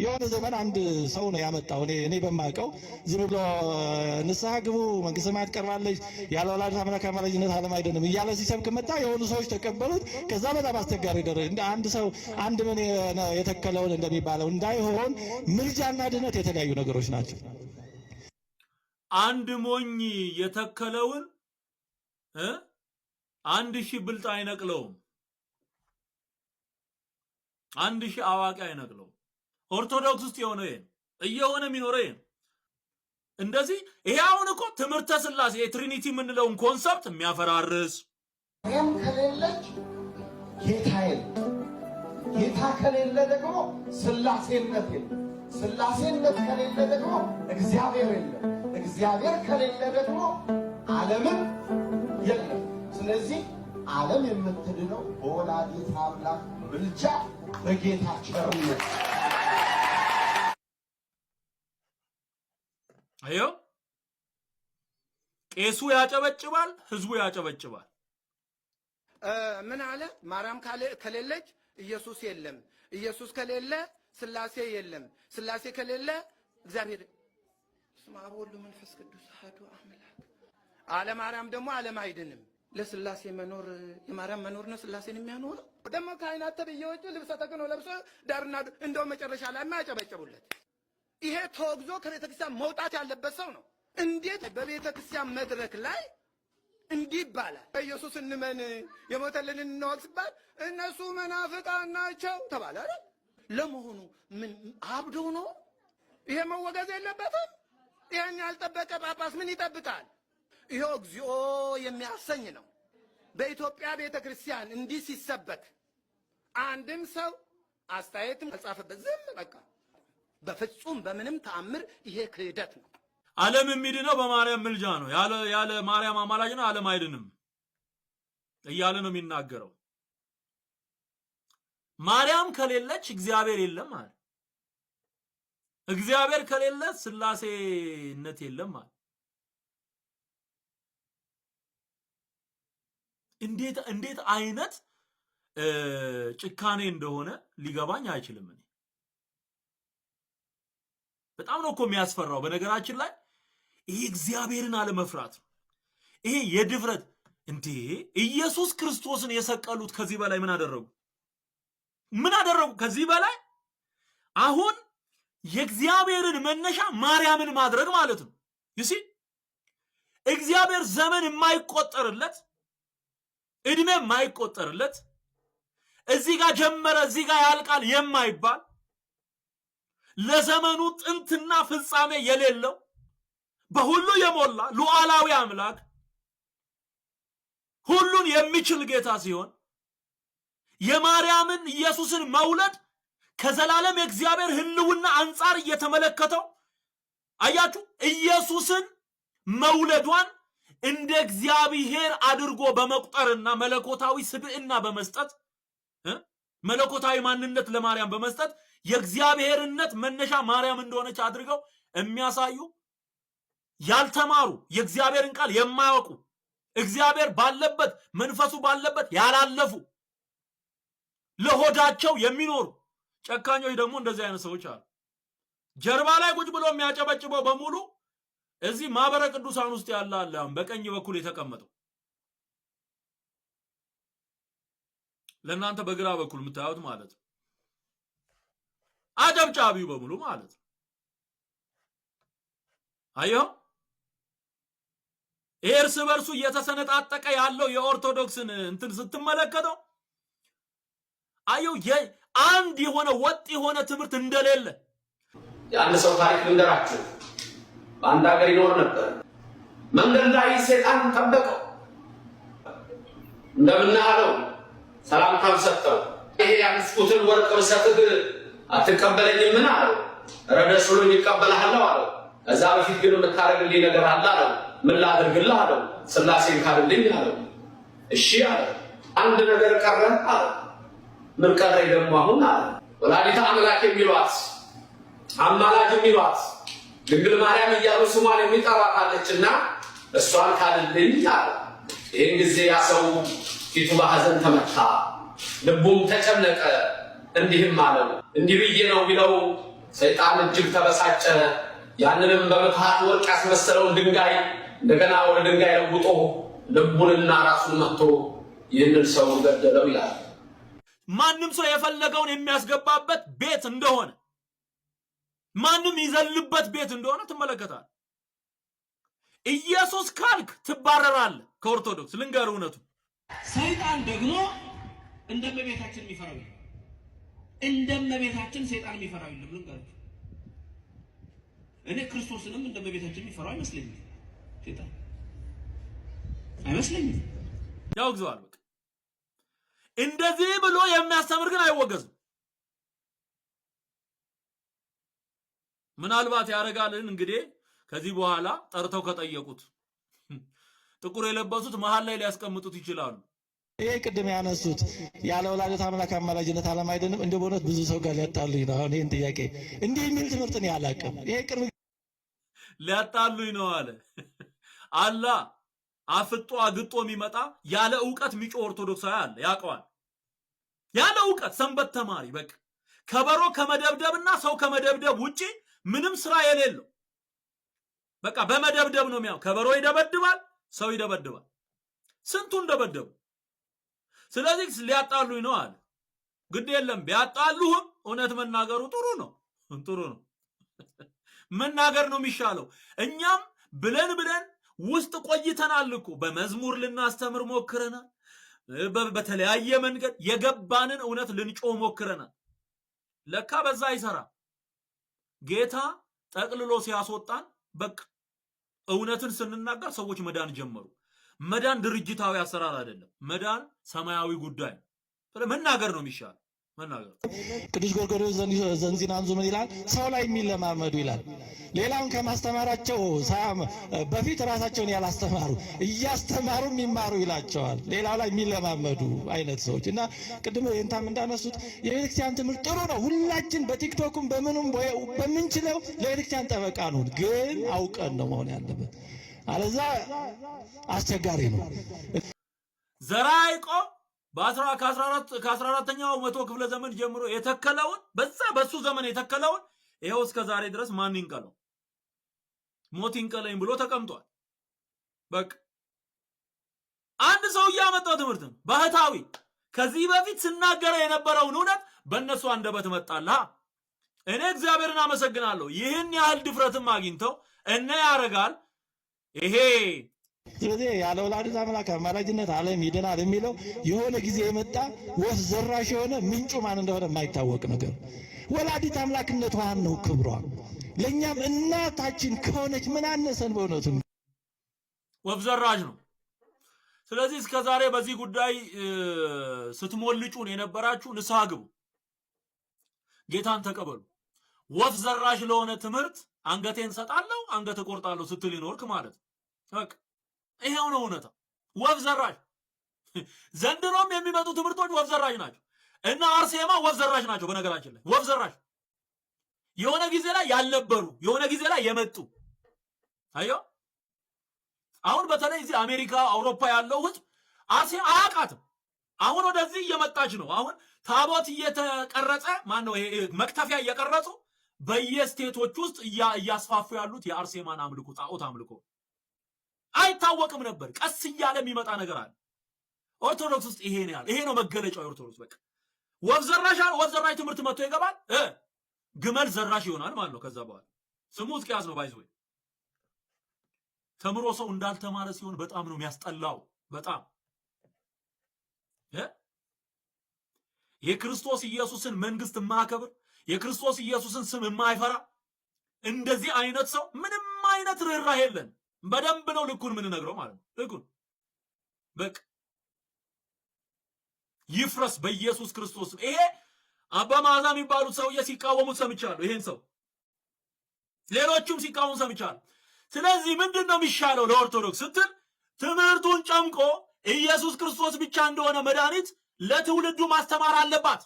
የሆነ ዘመን አንድ ሰው ነው ያመጣው እኔ በማውቀው ዝም ብሎ ንስሐ ግቡ መንግስተ ሰማያት ቀርባለች ያለ ወላዲተ አምላክ አማላጅነት ዓለም አይደለም እያለ ሲሰብክ መጣ። የሆኑ ሰዎች ተቀበሉት። ከዛ በጣም አስቸጋሪ ደረጃ እንደ አንድ ሰው አንድ ምን የተከለውን እንደሚባለው እንዳይሆን ምልጃና ድነት የተለያዩ ነገሮች ናቸው። አንድ ሞኝ የተከለውን 1000 ብልጥ አይነቅለውም፣ 1000 አዋቂ አይነቅለውም። ኦርቶዶክስ ውስጥ የሆነ እየሆነ የሚኖረው እንደዚህ ይሄ አሁን እኮ ትምህርተ ሥላሴ የትሪኒቲ የምንለውን ኮንሰፕት የሚያፈራርስ ማርያም ከሌለች ጌታ ከሌለ ደግሞ ሥላሴነት የለም። ሥላሴነት ከሌለ ደግሞ እግዚአብሔር የለም። እግዚአብሔር ከሌለ ደግሞ ዓለምም የለም። ስለዚህ ዓለም የምትድነው በወላዲተ አምላክ ምልጃ በጌታ ቸርነት። አዮ ቄሱ ያጨበጭባል፣ ህዝቡ ያጨበጭባል። ምን አለ? ማርያም ከሌለች ኢየሱስ የለም፣ ኢየሱስ ከሌለ ሥላሴ የለም፣ ሥላሴ ከሌለ እግዚአብሔር ስመ አብ ወወልድ ወመንፈስ ቅዱስ አሐዱ አምላክ። አለ ማርያም ደግሞ ዓለም አይድንም። ለሥላሴ መኖር የማርያም መኖር ነው ሥላሴን የሚያኖረው። ደግሞ ካህናት ተብዬዎች ልብሰ ተክህኖ ለብሶ ዳርና እንደው መጨረሻ ላይ የማያጨበጭቡለት ይሄ ተወግዞ ከቤተ ክርስቲያን መውጣት ያለበት ሰው ነው። እንዴት በቤተ ክርስቲያን መድረክ ላይ እንዲህ ይባላል? ኢየሱስ እንመን የሞተልን እንወቅ ሲባል እነሱ መናፍቃን ናቸው ተባለ አይደል? ለመሆኑ ምን አብዶ ነው? ይሄ መወገዝ የለበትም? ይሄን ያልጠበቀ ጳጳስ ምን ይጠብቃል? ይሄው እግዚኦ የሚያሰኝ ነው። በኢትዮጵያ ቤተ ክርስቲያን እንዲህ ሲሰበክ አንድም ሰው አስተያየትም ተጻፈበት ዝም በቃ በፍጹም በምንም ተአምር ይሄ ክህደት ነው። ዓለም የሚድነው በማርያም ምልጃ ነው። ያለ ማርያም አማላጅ ነው ዓለም አይድንም እያለ ነው የሚናገረው። ማርያም ከሌለች እግዚአብሔር የለም ማለት፣ እግዚአብሔር ከሌለ ሥላሴነት የለም ማለት። እንዴት አይነት ጭካኔ እንደሆነ ሊገባኝ አይችልም። እኔ በጣም ነው እኮ የሚያስፈራው። በነገራችን ላይ ይሄ እግዚአብሔርን አለመፍራት ነው። ይሄ የድፍረት እንዴ! ኢየሱስ ክርስቶስን የሰቀሉት ከዚህ በላይ ምን አደረጉ? ምን አደረጉ ከዚህ በላይ? አሁን የእግዚአብሔርን መነሻ ማርያምን ማድረግ ማለት ነው። ይሲ እግዚአብሔር ዘመን የማይቆጠርለት እድሜ የማይቆጠርለት እዚህ ጋር ጀመረ እዚህ ጋር ያልቃል የማይባል ለዘመኑ ጥንትና ፍጻሜ የሌለው በሁሉ የሞላ ሉዓላዊ አምላክ ሁሉን የሚችል ጌታ ሲሆን የማርያምን ኢየሱስን መውለድ ከዘላለም የእግዚአብሔር ሕልውና አንጻር እየተመለከተው አያችሁ፣ ኢየሱስን መውለዷን እንደ እግዚአብሔር አድርጎ በመቁጠርና መለኮታዊ ስብዕና በመስጠት መለኮታዊ ማንነት ለማርያም በመስጠት የእግዚአብሔርነት መነሻ ማርያም እንደሆነች አድርገው የሚያሳዩ ያልተማሩ የእግዚአብሔርን ቃል የማያውቁ እግዚአብሔር ባለበት መንፈሱ ባለበት ያላለፉ ለሆዳቸው የሚኖሩ ጨካኞች ደግሞ እንደዚህ አይነት ሰዎች አሉ። ጀርባ ላይ ቁጭ ብሎ የሚያጨበጭበው በሙሉ እዚህ ማህበረ ቅዱሳን ውስጥ ያለ አለ። በቀኝ በኩል የተቀመጠው ለእናንተ በግራ በኩል የምታዩት ማለት ነው። አጨብጫቢው በሙሉ ማለት ነው። አየው፣ እርስ በርሱ እየተሰነጣጠቀ ያለው የኦርቶዶክስን እንትን ስትመለከተው አየው አንድ የሆነ ወጥ የሆነ ትምህርት እንደሌለ። የአንድ ሰው ታሪክ ልንገራችሁ። በአንድ ሀገር ይኖር ነበር። መንገድ ላይ ሰይጣን ጠበቀው። እንደምን አለው፣ ሰላምታም ሰጠው። ይሄ ያንስኩትን ወርቅ ብሰጥህ አትቀበለኝም? ምን አለው። ረደስ ብሎ ይቀበልሃል አለው። ከዛ በፊት ግን የምታደርግልኝ ነገር አለ አለው። ምን ላድርግልህ አለው። ሥላሴን ካድልኝ አለው። እሺ አለ። አንድ ነገር ቀረ አለ። ምን ቀረ ደግሞ አሁን አለ። ወላዲተ አምላክ የሚሏት አማላጅ የሚሏት ድንግል ማርያም እያሉ ስሟን የሚጠራት አለችና እሷን ካድልኝ አለ። ይህን ጊዜ ያ ሰው ፊቱ በሐዘን ተመታ፣ ልቡም ተጨነቀ። እንዲህም አለው፣ እንዲህ ብዬ ነው ቢለው ሰይጣን እጅግ ተበሳጨ። ያንንም በምትሃት ወርቅ ያስመሰለውን ድንጋይ እንደገና ወደ ድንጋይ ለውጦ ልቡንና ራሱን መጥቶ ይህንን ሰው ገደለው ይላል። ማንም ሰው የፈለገውን የሚያስገባበት ቤት እንደሆነ ማንም ይዘልበት ቤት እንደሆነ ትመለከታል። ኢየሱስ ካልክ ትባረራለህ ከኦርቶዶክስ። ልንገርህ እውነቱ ሰይጣን ደግሞ እንደመቤታችን የሚፈራው እንደመቤታችን ሰይጣን የሚፈራው የለም። ልንገርህ እኔ ክርስቶስንም እንደመቤታችን የሚፈራው አይመስለኝም። ሰይጣን አይመስለኝም። ያውግዘዋል። በቃ እንደዚህ ብሎ የሚያስተምር ግን አይወገዝም። ምናልባት ያረጋልን እንግዲህ ከዚህ በኋላ ጠርተው ከጠየቁት ጥቁር የለበሱት መሃል ላይ ሊያስቀምጡት ይችላሉ። ይሄ ቅድም ያነሱት ያለ ወላዲተ አምላክ አማላጅነት ዓለም አይደለም። እንደ በእውነት ብዙ ሰው ጋር ሊያጣሉኝ ነው። አሁን ይሄን ጥያቄ እንዲህ የሚል ትምህርት ነው ያላቀም። ይሄ ቅርብ ሊያጣሉኝ ነው አለ አላ አፍጦ አግጦ የሚመጣ ያለ ዕውቀት ሚጮ ኦርቶዶክሳዊ አለ። ያውቀዋል። ያለ ዕውቀት ሰንበት ተማሪ በቃ ከበሮ ከመደብደብና ሰው ከመደብደብ ውጪ ምንም ስራ የሌለው በቃ በመደብደብ ነው የሚያው። ከበሮ ይደበድባል፣ ሰው ይደበድባል። ስንቱን ደበደቡ። ስለዚህ ሊያጣሉኝ ነው አለ። ግድ የለም ቢያጣሉህም እውነት መናገሩ ጥሩ ነው። ጥሩ ነው መናገር ነው የሚሻለው። እኛም ብለን ውስጥ ቆይተናል እኮ በመዝሙር ልናስተምር ሞክረናል። በተለያየ መንገድ የገባንን እውነት ልንጮህ ሞክረናል። ለካ በዛ አይሰራ። ጌታ ጠቅልሎ ሲያስወጣን በቃ እውነትን ስንናገር ሰዎች መዳን ጀመሩ። መዳን ድርጅታዊ አሰራር አይደለም። መዳን ሰማያዊ ጉዳይ ነው። መናገር ነው የሚሻለው። መናገር ቅዱስ ጎርጎርዮስ ዘንዚናንዙ ምን ይላል? ሰው ላይ የሚለማመዱ ይላል። ሌላውን ከማስተማራቸው በፊት ራሳቸውን ያላስተማሩ እያስተማሩ የሚማሩ ይላቸዋል። ሌላው ላይ የሚለማመዱ አይነት ሰዎች እና ቅድም እንታም እንዳነሱት የቤተክርስቲያን ትምህርት ጥሩ ነው። ሁላችን በቲክቶክም በምኑም በምንችለው ለቤተክርስቲያን ጠበቃ ነው። ግን አውቀን ነው መሆን ያለበት። አለዛ አስቸጋሪ ነው። ዘርዓ ያዕቆብ ከ14ኛው መቶ ክፍለ ዘመን ጀምሮ የተከለውን በሱ ዘመን የተከለውን ይሄው እስከ ዛሬ ድረስ ማን ይንቀለው? ሞት ይንቀለኝ ብሎ ተቀምጧል። በቃ አንድ ሰው ያመጣው ትምህርት ነው ባህታዊ። ከዚህ በፊት ስናገረ የነበረውን እውነት በእነሱ አንደበት መጣላ። እኔ እግዚአብሔርን አመሰግናለሁ። ይህን ያህል ድፍረትም አግኝተው እነ ያረጋል ይሄ ስለዚህ ያለ ወላዲተ አምላክ አማላጅነት ዓለም ይድናል የሚለው የሆነ ጊዜ የመጣ ወፍ ዘራሽ የሆነ ምንጩ ማን እንደሆነ የማይታወቅ ነገር። ወላዲተ አምላክነቷ ነው ክብሯ። ለኛም እናታችን ከሆነች ምን አነሰን? በእውነቱ ወፍ ዘራሽ ነው። ስለዚህ እስከ ዛሬ በዚህ ጉዳይ ስትሞልጩን የነበራችሁ ንስሐ ግቡ፣ ጌታን ተቀበሉ። ወፍ ዘራሽ ለሆነ ትምህርት አንገቴን ሰጣለሁ አንገት ቆርጣለሁ ስትል ይኖርክ ማለት በቃ ይሄው ነው እውነታ። ወፍ ዘራሽ ዘንድሮም የሚመጡ ትምህርቶች ወፍ ዘራሽ ናቸው እና አርሴማ ወፍ ዘራሽ ናቸው። በነገራችን ላይ ወፍ ዘራሽ የሆነ ጊዜ ላይ ያልነበሩ የሆነ ጊዜ ላይ የመጡ አዮ አሁን በተለይ እዚህ አሜሪካ አውሮፓ ያለው ህዝብ አርሴማ አያውቃትም። አሁን ወደዚህ እየመጣች ነው። አሁን ታቦት እየተቀረጸ ማን ነው መክተፊያ እየቀረጹ በየስቴቶች ውስጥ እያስፋፉ ያሉት የአርሴማን አምልኮ ጣዖት አምልኮ አይታወቅም ነበር። ቀስ እያለ የሚመጣ ነገር አለ። ኦርቶዶክስ ውስጥ ይሄ ነው ያለው። ይሄ ነው መገለጫው ኦርቶዶክስ። በቃ ወፍ ዘራሽ ትምህርት መጥቶ ይገባል፣ ግመል ዘራሽ ይሆናል ማለት ነው። ከዛ በኋላ ስሙ እስኪያዝ ነው ባይዘው። ተምሮ ሰው እንዳልተማረ ሲሆን በጣም ነው የሚያስጠላው። በጣም የክርስቶስ ኢየሱስን መንግስት የማያከብር የክርስቶስ ኢየሱስን ስም የማይፈራ እንደዚህ አይነት ሰው ምንም አይነት ርህራሄ የለን። በደንብ ነው ልኩን ምን ነግረው ማለት ነው። ልኩን በቃ ይፍረስ በኢየሱስ ክርስቶስ። ይሄ አባ መዓዛ የሚባሉት ሰውዬ ሲቃወሙት ሰምቻለሁ። ይሄን ሰው ሌሎቹም ሲቃወሙ ሰምቻለሁ። ስለዚህ ምንድነው የሚሻለው ለኦርቶዶክስ ስትል ትምህርቱን ጨምቆ ኢየሱስ ክርስቶስ ብቻ እንደሆነ መድኃኒት ለትውልዱ ማስተማር አለባት።